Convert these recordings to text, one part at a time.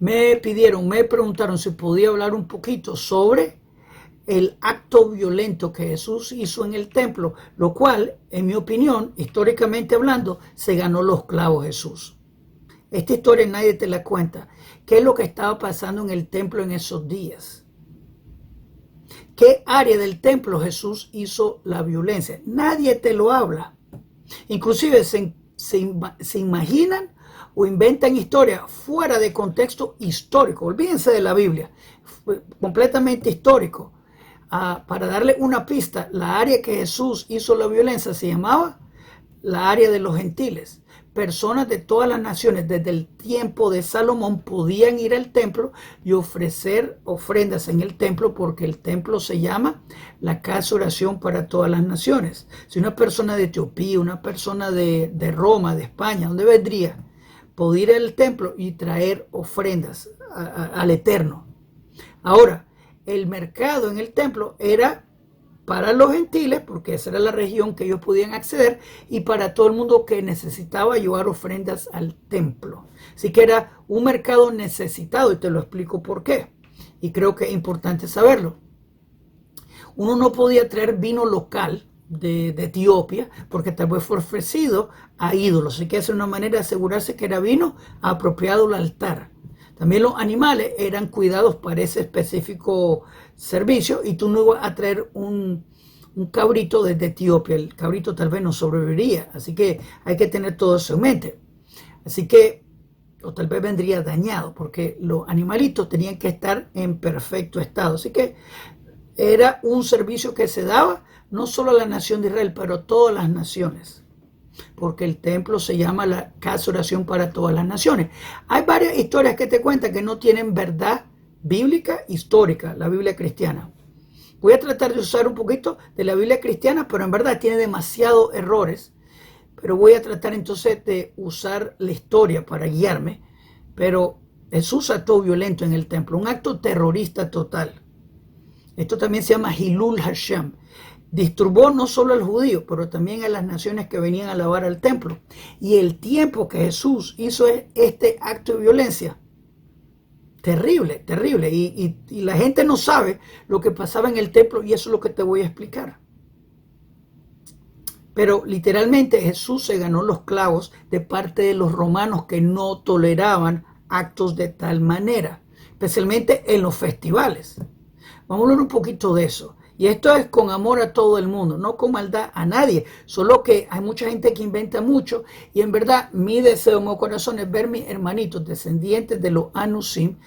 me preguntaron si podía hablar un poquito sobre el acto violento que Jesús hizo en el templo, lo cual, en mi opinión, históricamente hablando, se ganó los clavos Jesús. Esta historia nadie te la cuenta. ¿Qué es lo que estaba pasando en el templo en esos días? ¿Qué área del templo Jesús hizo la violencia? Nadie te lo habla. Inclusive se imaginan o inventan historias fuera de contexto histórico. Olvídense de la Biblia, completamente histórico. Para darle una pista, la área que Jesús hizo la violencia se llamaba la área de los gentiles. Personas de todas las naciones desde el tiempo de Salomón podían ir al templo y ofrecer ofrendas en el templo, porque el templo se llama la casa de oración para todas las naciones. Si una persona de Etiopía, una persona de Roma, de España, ¿dónde vendría? Podía ir al templo y traer ofrendas al Eterno. Ahora, el mercado en el templo era para los gentiles, porque esa era la región que ellos podían acceder, y para todo el mundo que necesitaba llevar ofrendas al templo. Así que era un mercado necesitado, y te lo explico por qué. Y creo que es importante saberlo. Uno no podía traer vino local de Etiopía, porque tal vez fue ofrecido a ídolos. Así que esa es una manera de asegurarse que era vino apropiado al altar. También los animales eran cuidados para ese específico servicio, y tú no ibas a traer un cabrito desde Etiopía. El cabrito tal vez no sobreviviría, así que hay que tener todo eso en mente. Así que, o tal vez vendría dañado, porque los animalitos tenían que estar en perfecto estado. Así que era un servicio que se daba no solo a la nación de Israel, pero a todas las naciones, porque el templo se llama la casa de oración para todas las naciones. Hay varias historias que te cuentan que no tienen verdad bíblica histórica, la Biblia cristiana. Voy a tratar de usar un poquito de la Biblia cristiana, pero en verdad tiene demasiados errores. Pero voy a tratar entonces de usar la historia para guiarme. Pero Jesús actuó violento en el templo, un acto terrorista total. Esto también se llama Hilul Hashem. Disturbó no solo al judío, pero también a las naciones que venían a alabar al templo. Y el tiempo que Jesús hizo este acto de violencia, terrible, terrible. Y la gente no sabe lo que pasaba en el templo, y eso es lo que te voy a explicar. Pero literalmente Jesús se ganó los clavos de parte de los romanos, que no toleraban actos de tal manera, especialmente en los festivales. Vamos a hablar un poquito de eso. Y esto es con amor a todo el mundo, no con maldad a nadie. Solo que hay mucha gente que inventa mucho, y en verdad mi deseo, mi corazón es ver mis hermanitos descendientes de los Anusim,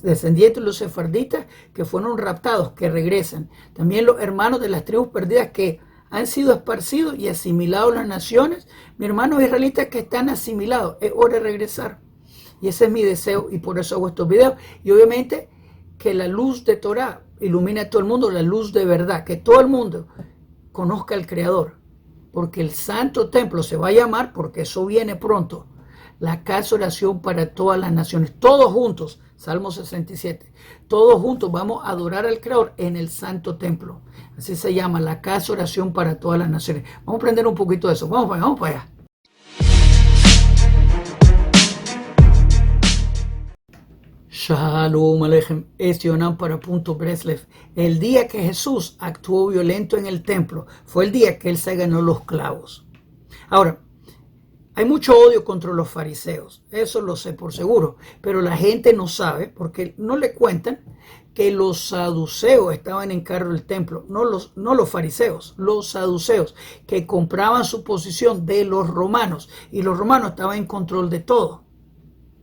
descendientes de los sefarditas que fueron raptados, que regresan. También los hermanos de las tribus perdidas que han sido esparcidos y asimilados a las naciones. Mis hermanos israelitas que están asimilados, es hora de regresar. Y ese es mi deseo, y por eso hago estos videos. Y obviamente que la luz de Torah ilumine a todo el mundo, la luz de verdad, que todo el mundo conozca al Creador, porque el santo templo se va a llamar, porque eso viene pronto, la casa de oración para todas las naciones. Todos juntos, Salmo 67, todos juntos vamos a adorar al Creador en el santo templo. Así se llama, la casa de oración para todas las naciones. Vamos a aprender un poquito de eso. Vamos para allá. Shalom Aleichem, es Yonan para Punto Breslev. El día que Jesús actuó violento en el templo fue el día que él se ganó los clavos. Ahora, hay mucho odio contra los fariseos, eso lo sé por seguro, pero la gente no sabe, porque no le cuentan que los saduceos estaban en cargo del templo, no los fariseos, los saduceos, que compraban su posición de los romanos, y los romanos estaban en control de todo.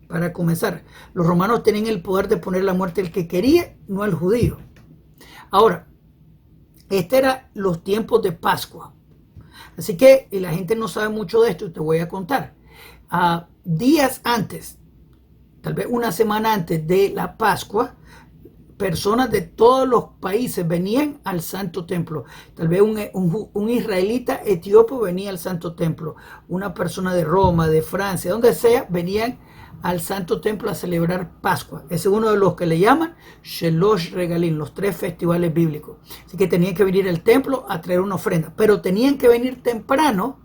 Para comenzar, los romanos tenían el poder de poner la muerte al que quería, no al judío. Ahora, este eran los tiempos de Pascua. Así que, y la gente no sabe mucho de esto, y te voy a contar. Días antes, tal vez una semana antes de la Pascua, personas de todos los países venían al Santo Templo. Tal vez un israelita etíope venía al Santo Templo. Una persona de Roma, de Francia, donde sea, venían al Santo Templo a celebrar Pascua. Ese es uno de los que le llaman Shelosh Regalim, los 3 festivales bíblicos. Así que tenían que venir al templo a traer una ofrenda, pero tenían que venir temprano,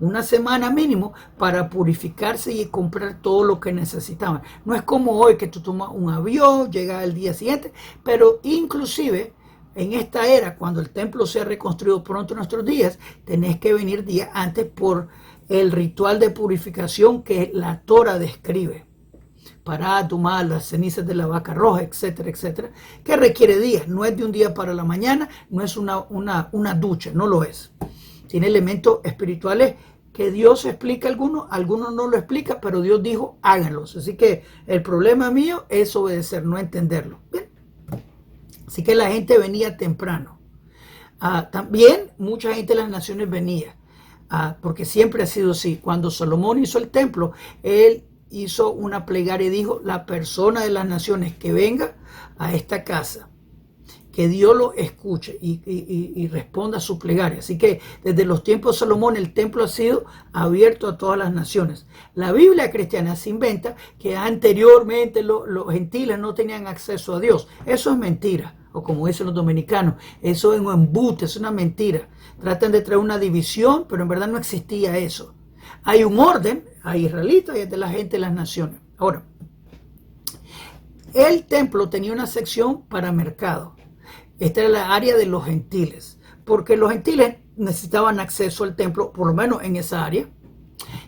una semana mínimo para purificarse y comprar todo lo que necesitaban. No es como hoy que tú tomas un avión, llegas al día siguiente, pero inclusive en esta era, cuando el templo sea reconstruido pronto en nuestros días, tenés que venir días antes por el ritual de purificación que la Torah describe. Para tomar las cenizas de la vaca roja, etcétera, etcétera, que requiere días. No es de un día para la mañana, no es una ducha, no lo es. Tiene elementos espirituales que Dios explica algunos no lo explica, pero Dios dijo, háganlos. Así que el problema mío es obedecer, no entenderlo. Bien. Así que la gente venía temprano. También mucha gente de las naciones venía, porque siempre ha sido así. Cuando Salomón hizo el templo, él hizo una plegaria y dijo, la persona de las naciones que venga a esta casa, que Dios lo escuche y responda a su plegaria. Así que desde los tiempos de Salomón el templo ha sido abierto a todas las naciones. La Biblia cristiana se inventa que anteriormente los gentiles no tenían acceso a Dios. Eso es mentira, o como dicen los dominicanos, eso es un embute, es una mentira. Tratan de traer una división, pero en verdad no existía eso. Hay un orden, hay israelitas y hay de la gente de las naciones. Ahora, el templo tenía una sección para mercado. Esta era la área de los gentiles, porque los gentiles necesitaban acceso al templo, por lo menos en esa área,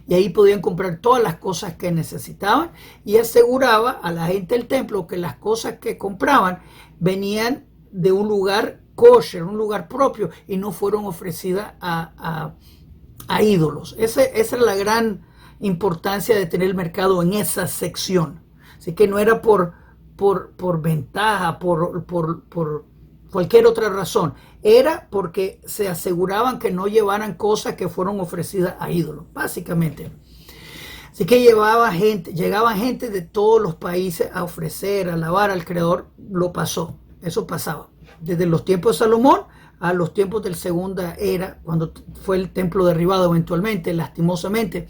y ahí podían comprar todas las cosas que necesitaban y aseguraba a la gente del templo que las cosas que compraban venían de un lugar kosher, un lugar propio, y no fueron ofrecidas a ídolos. Esa era la gran importancia de tener el mercado en esa sección. Así que no era por ventaja, por cualquier otra razón. Era porque se aseguraban que no llevaran cosas que fueron ofrecidas a ídolos, básicamente. Así que llegaba gente de todos los países a ofrecer, a alabar al Creador. Eso pasaba. Desde los tiempos de Salomón a los tiempos de la segunda era, cuando fue el templo derribado eventualmente, lastimosamente.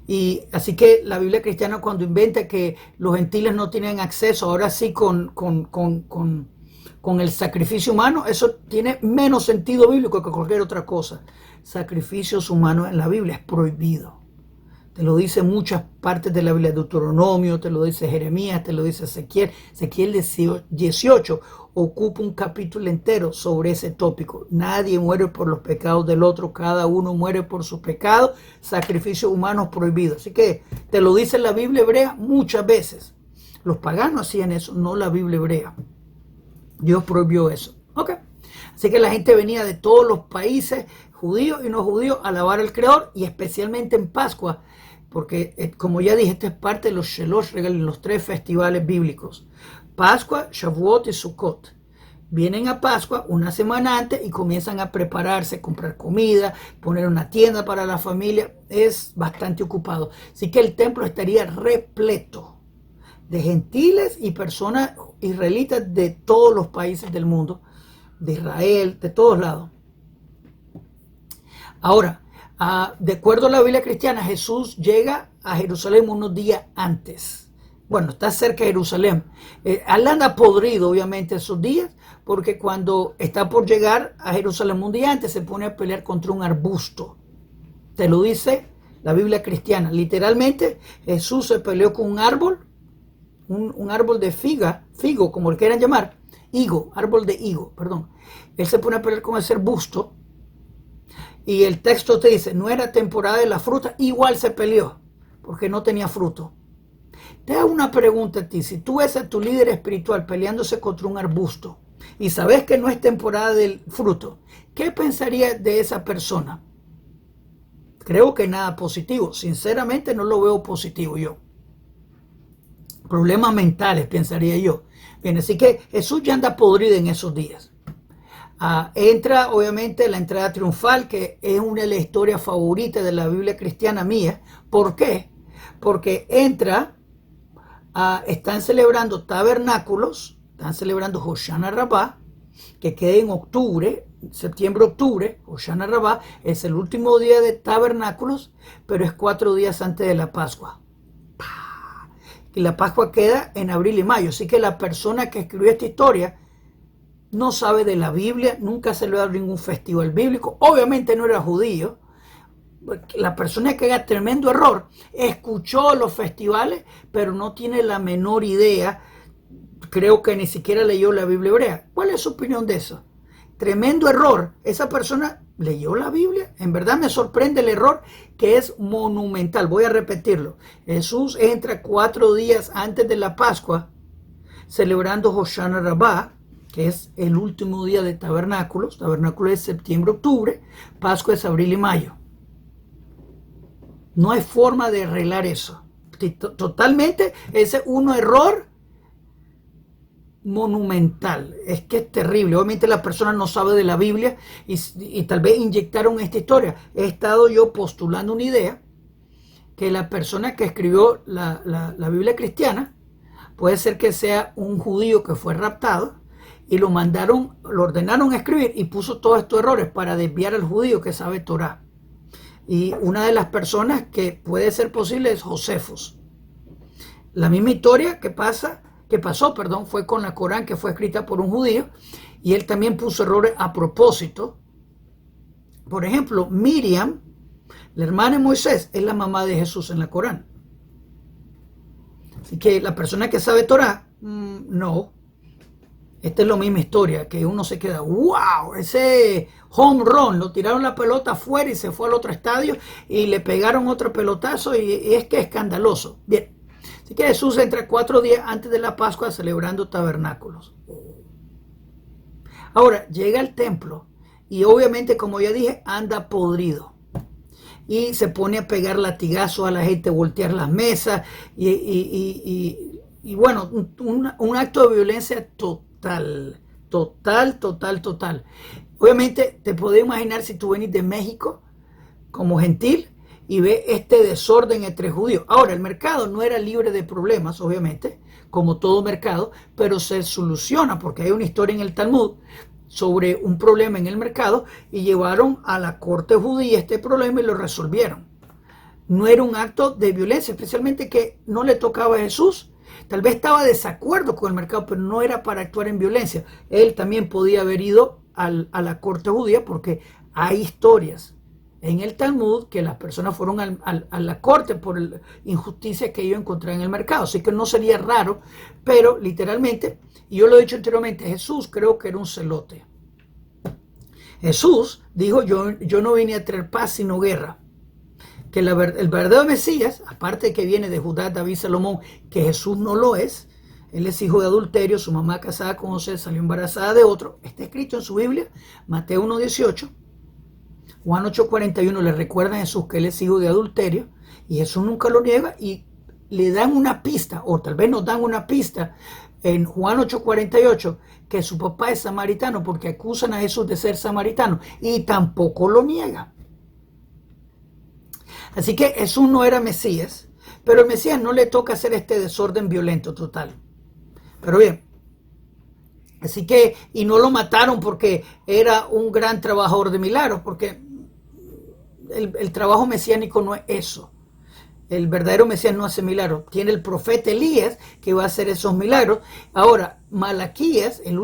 Y así que la Biblia cristiana, cuando inventa que los gentiles no tienen acceso, ahora sí con el sacrificio humano, eso tiene menos sentido bíblico que cualquier otra cosa. Sacrificios humanos en la Biblia es prohibido. Te lo dice muchas partes de la Biblia, Deuteronomio, te lo dice Jeremías, te lo dice Ezequiel. Ezequiel 18 ocupa un capítulo entero sobre ese tópico. Nadie muere por los pecados del otro, cada uno muere por sus pecados, sacrificios humanos prohibidos. Así que te lo dice la Biblia hebrea muchas veces. Los paganos hacían eso, no la Biblia hebrea. Dios prohibió eso. Okay. Así que la gente venía de todos los países, judíos y no judíos, a alabar al Creador, y especialmente en Pascua, porque como ya dije, esta es parte de los Shelosh Regalim, los 3 festivales bíblicos. Pascua, Shavuot y Sukkot. Vienen a Pascua una semana antes y comienzan a prepararse, comprar comida, poner una tienda para la familia. Es bastante ocupado. Así que el templo estaría repleto de gentiles y personas israelitas de todos los países del mundo, de Israel, de todos lados. Ahora, de acuerdo a la Biblia cristiana, Jesús llega a Jerusalén unos días antes. Bueno, está cerca de Jerusalén. Él anda podrido, obviamente, esos días, porque cuando está por llegar a Jerusalén un día antes, se pone a pelear contra un arbusto. Te lo dice la Biblia cristiana. Literalmente, Jesús se peleó con un árbol, un árbol de figo, como le quieran llamar, árbol de higo, perdón. Él se pone a pelear con ese arbusto, y el texto te dice, no era temporada de la fruta, igual se peleó, porque no tenía fruto. Te hago una pregunta a ti, si tú ves a tu líder espiritual peleándose contra un arbusto, y sabes que no es temporada del fruto, ¿qué pensarías de esa persona? Creo que nada positivo, sinceramente no lo veo positivo yo. Problemas mentales, pensaría yo. Bien, así que Jesús ya anda podrido en esos días. Entra, obviamente, la entrada triunfal, que es una de las historias favoritas de la Biblia cristiana mía. ¿Por qué? Porque entra, están celebrando tabernáculos, están celebrando Hoshana Rabbah, que queda en octubre, septiembre-octubre. Hoshana Rabbah es el último día de tabernáculos, pero es 4 días antes de la Pascua. Y la Pascua queda en abril y mayo. Así que la persona que escribió esta historia no sabe de la Biblia, nunca se le ha dado ningún festival bíblico. Obviamente no era judío. la persona que haga tremendo error, escuchó los festivales, pero no tiene la menor idea, creo que ni siquiera leyó la Biblia hebrea. ¿Cuál es su opinión de eso? Tremendo error. Esa persona leyó la Biblia. En verdad me sorprende el error, que es monumental. Voy a repetirlo. Jesús entra 4 días antes de la Pascua, celebrando Hoshana Rabbah, que es el último día de tabernáculos. Tabernáculos es septiembre-octubre, Pascua es abril y mayo. No hay forma de arreglar eso. Totalmente, ese es un error monumental. Es que es terrible. Obviamente la persona no sabe de la Biblia y tal vez inyectaron esta historia. He estado yo postulando una idea que la persona que escribió la Biblia cristiana puede ser que sea un judío que fue raptado y lo ordenaron a escribir y puso todos estos errores para desviar al judío que sabe Torah. Y una de las personas que puede ser posible es Josefos. La misma historia que pasó, fue con la Corán, que fue escrita por un judío, y él también puso errores a propósito. Por ejemplo, Miriam, la hermana de Moisés, es la mamá de Jesús en la Corán. Así que la persona que sabe Torah, no. Esta es la misma historia, que uno se queda, wow, ese home run, lo tiraron la pelota afuera y se fue al otro estadio y le pegaron otro pelotazo y es que es escandaloso. Bien, así que Jesús entra 4 días antes de la Pascua celebrando tabernáculos. Ahora, llega al templo y obviamente, como ya dije, anda podrido. Y se pone a pegar latigazos a la gente, voltear las mesas y bueno, un acto de violencia total. Obviamente te podés imaginar si tú venís de México como gentil y ves este desorden entre judíos. Ahora, el mercado no era libre de problemas, obviamente, como todo mercado, pero se soluciona porque hay una historia en el Talmud sobre un problema en el mercado y llevaron a la corte judía este problema y lo resolvieron. No era un acto de violencia, especialmente que no le tocaba a Jesús. Tal vez estaba de desacuerdo con el mercado, pero no era para actuar en violencia. Él también podía haber ido a la corte judía porque hay historias en el Talmud que las personas fueron a la corte por injusticias que ellos encontraron en el mercado. Así que no sería raro, pero literalmente, y yo lo he dicho anteriormente, Jesús creo que era un celote. Jesús dijo, yo no vine a traer paz sino guerra. Que el verdadero Mesías, aparte de que viene de Judá, David, Salomón, que Jesús no lo es, él es hijo de adulterio, su mamá casada con José salió embarazada de otro, está escrito en su Biblia, Mateo 1:18, Juan 8:41 le recuerda a Jesús que él es hijo de adulterio, y Jesús nunca lo niega, y le dan una pista, o tal vez nos dan una pista, en Juan 8:48, que su papá es samaritano, porque acusan a Jesús de ser samaritano, y tampoco lo niega. Así que Jesús no era Mesías, pero el Mesías no le toca hacer este desorden violento total. Pero bien, así que, y no lo mataron porque era un gran trabajador de milagros, porque el trabajo mesiánico no es eso. El verdadero Mesías no hace milagros. Tiene el profeta Elías que va a hacer esos milagros. Ahora, Malaquías, el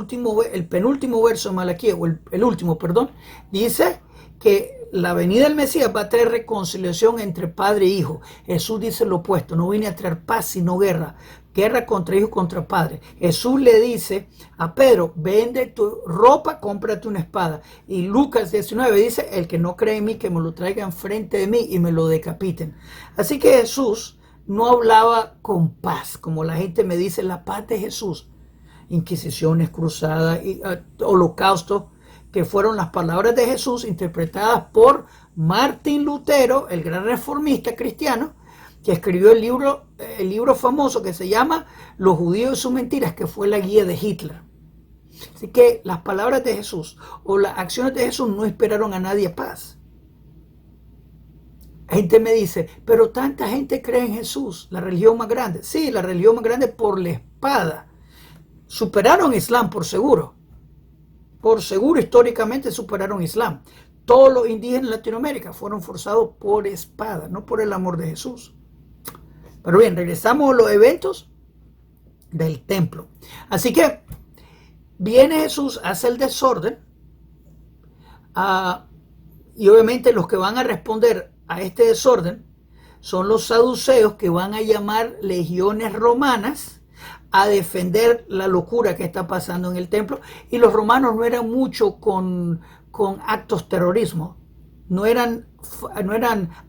penúltimo verso de Malaquías, o el último, perdón, dice que la venida del Mesías va a traer reconciliación entre padre e hijo. Jesús dice lo opuesto, no vine a traer paz sino guerra. Guerra contra hijo, contra padre. Jesús le dice a Pedro, vende tu ropa, cómprate una espada. Y Lucas 19 dice, el que no cree en mí, que me lo traigan frente de mí y me lo decapiten. Así que Jesús no hablaba con paz, como la gente me dice, la paz de Jesús. Inquisiciones, cruzadas, holocausto, que fueron las palabras de Jesús interpretadas por Martín Lutero, el gran reformista cristiano, que escribió el libro famoso que se llama Los judíos y sus mentiras, que fue la guía de Hitler. Así que las palabras de Jesús o las acciones de Jesús no inspiraron a nadie paz. La gente me dice, pero tanta gente cree en Jesús, la religión más grande. Sí, la religión más grande por la espada. Superaron Islam por seguro. Por seguro, históricamente superaron Islam. Todos los indígenas en Latinoamérica fueron forzados por espada, no por el amor de Jesús. Pero bien, regresamos a los eventos del templo. Así que viene Jesús, hace el desorden, y obviamente los que van a responder a este desorden son los saduceos, que van a llamar legiones romanas a defender la locura que está pasando en el templo. Y los romanos no eran mucho con actos terrorismo, no eran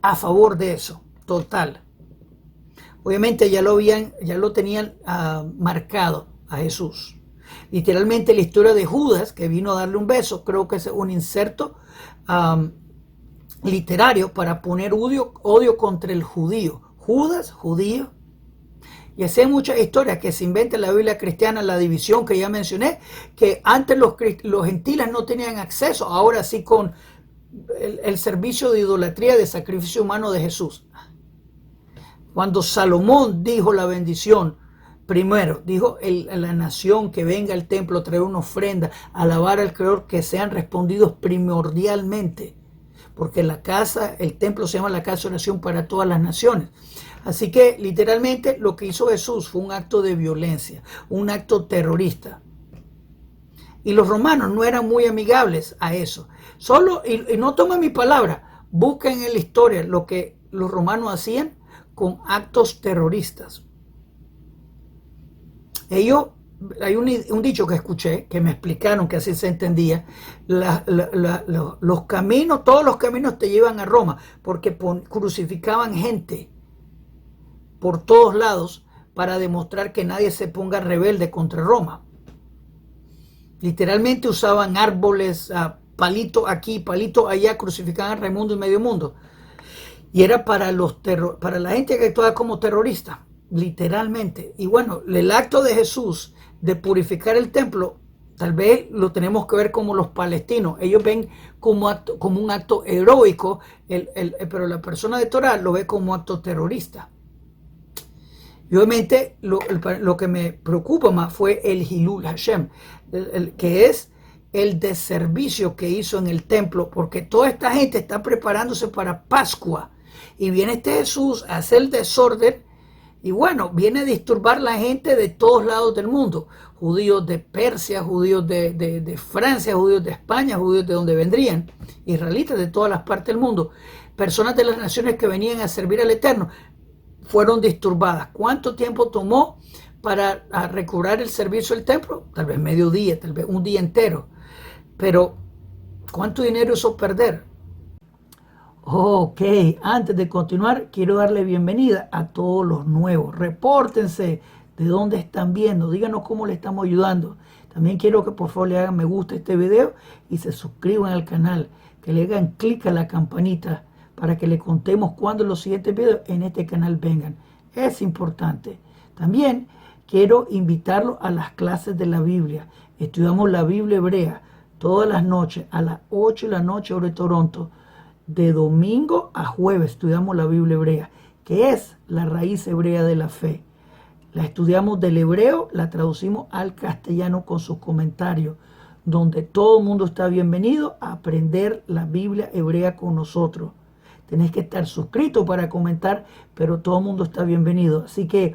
a favor de eso, total. Obviamente ya lo tenían marcado a Jesús. Literalmente la historia de Judas, que vino a darle un beso, creo que es un inserto literario para poner odio contra el judío. Judas, judío. Y así hay muchas historias que se inventa en la Biblia cristiana, la división que ya mencioné, que antes los gentiles no tenían acceso, ahora sí con el servicio de idolatría, de sacrificio humano de Jesús. Cuando Salomón dijo la bendición, primero dijo a la nación que venga al templo a traer una ofrenda, alabar al Creador, que sean respondidos primordialmente, porque el templo se llama la casa de oración para todas las naciones. Así que literalmente lo que hizo Jesús fue un acto de violencia, un acto terrorista. Y los romanos no eran muy amigables a eso. Y no tomen mi palabra, busquen en la historia lo que los romanos hacían con actos terroristas. Hay un dicho que escuché, que me explicaron que así se entendía, los caminos, todos los caminos te llevan a Roma, porque crucificaban gente por todos lados para demostrar que nadie se ponga rebelde contra Roma. Literalmente usaban árboles, palito aquí, palito allá, crucificaban a Raimundo y medio mundo. Y era para la gente que actuaba como terrorista, literalmente. Y bueno, el acto de Jesús de purificar el templo, tal vez lo tenemos que ver como los palestinos. Ellos ven como un acto heroico, pero la persona de Torah lo ve como acto terrorista. Y obviamente lo que me preocupa más fue el Hilul Hashem, que es el deservicio que hizo en el templo, porque toda esta gente está preparándose para Pascua. Y viene este Jesús a hacer el desorden y bueno, viene a disturbar la gente de todos lados del mundo. Judíos de Persia, judíos de Francia, judíos de España, judíos de donde vendrían, israelitas de todas las partes del mundo. Personas de las naciones que venían a servir al Eterno fueron disturbadas. ¿Cuánto tiempo tomó para recobrar el servicio del templo? Tal vez medio día, tal vez un día entero. Pero ¿cuánto dinero hizo perder? Ok, antes de continuar, quiero darle bienvenida a todos los nuevos. Repórtense de dónde están viendo, díganos cómo le estamos ayudando. También quiero que por favor le hagan me gusta a este video y se suscriban al canal, que le hagan clic a la campanita para que le contemos cuando los siguientes videos en este canal vengan. Es importante. También quiero invitarlos a las clases de la Biblia. Estudiamos la Biblia hebrea todas las noches a las 8 de la noche hora de Toronto. De domingo a jueves estudiamos la Biblia hebrea, que es la raíz hebrea de la fe. La estudiamos del hebreo, la traducimos al castellano con sus comentarios, donde todo el mundo está bienvenido a aprender la Biblia hebrea con nosotros. Tenés que estar suscrito para comentar, pero todo el mundo está bienvenido. Así que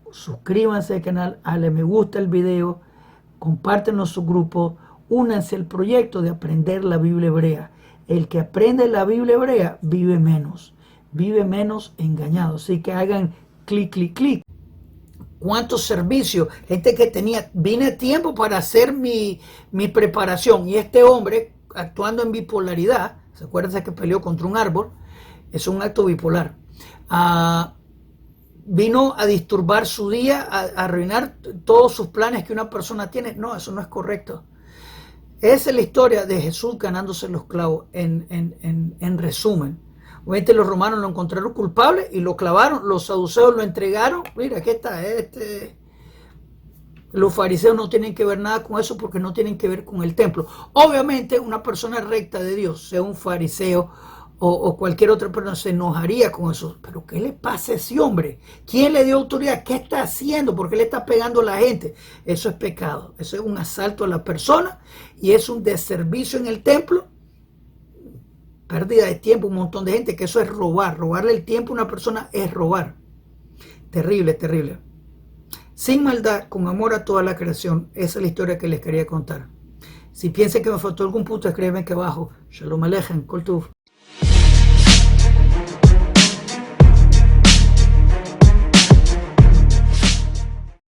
suscríbanse al canal, dale me gusta el video, compártenlo en su grupo, únanse al proyecto de aprender la Biblia hebrea. El que aprende la Biblia hebrea vive menos engañado. Así que hagan clic, clic, clic. ¿Cuántos servicios? Gente que vine a tiempo para hacer mi preparación. Y este hombre, actuando en bipolaridad, ¿se acuerdan que peleó contra un árbol? Es un acto bipolar. Vino a disturbar su día, a arruinar todos sus planes que una persona tiene. No, eso no es correcto. Esa es la historia de Jesús ganándose los clavos, en resumen. Obviamente los romanos lo encontraron culpable y lo clavaron, los saduceos lo entregaron. Mira, aquí está Los fariseos no tienen que ver nada con eso porque no tienen que ver con el templo. Obviamente una persona recta de Dios, sea un fariseo o cualquier otra persona, se enojaría con eso. Pero ¿qué le pasa a ese hombre? ¿Quién le dio autoridad? ¿Qué está haciendo? ¿Por qué le está pegando a la gente? Eso es pecado. Eso es un asalto a la persona y es un deservicio en el templo. Pérdida de tiempo, un montón de gente, que eso es robar. Robarle el tiempo a una persona es robar. Terrible, terrible. Sin maldad, con amor a toda la creación. Esa es la historia que les quería contar. Si piensan que me faltó algún punto, escríbanme aquí abajo. Shalom Aleichem, Kol Tuv.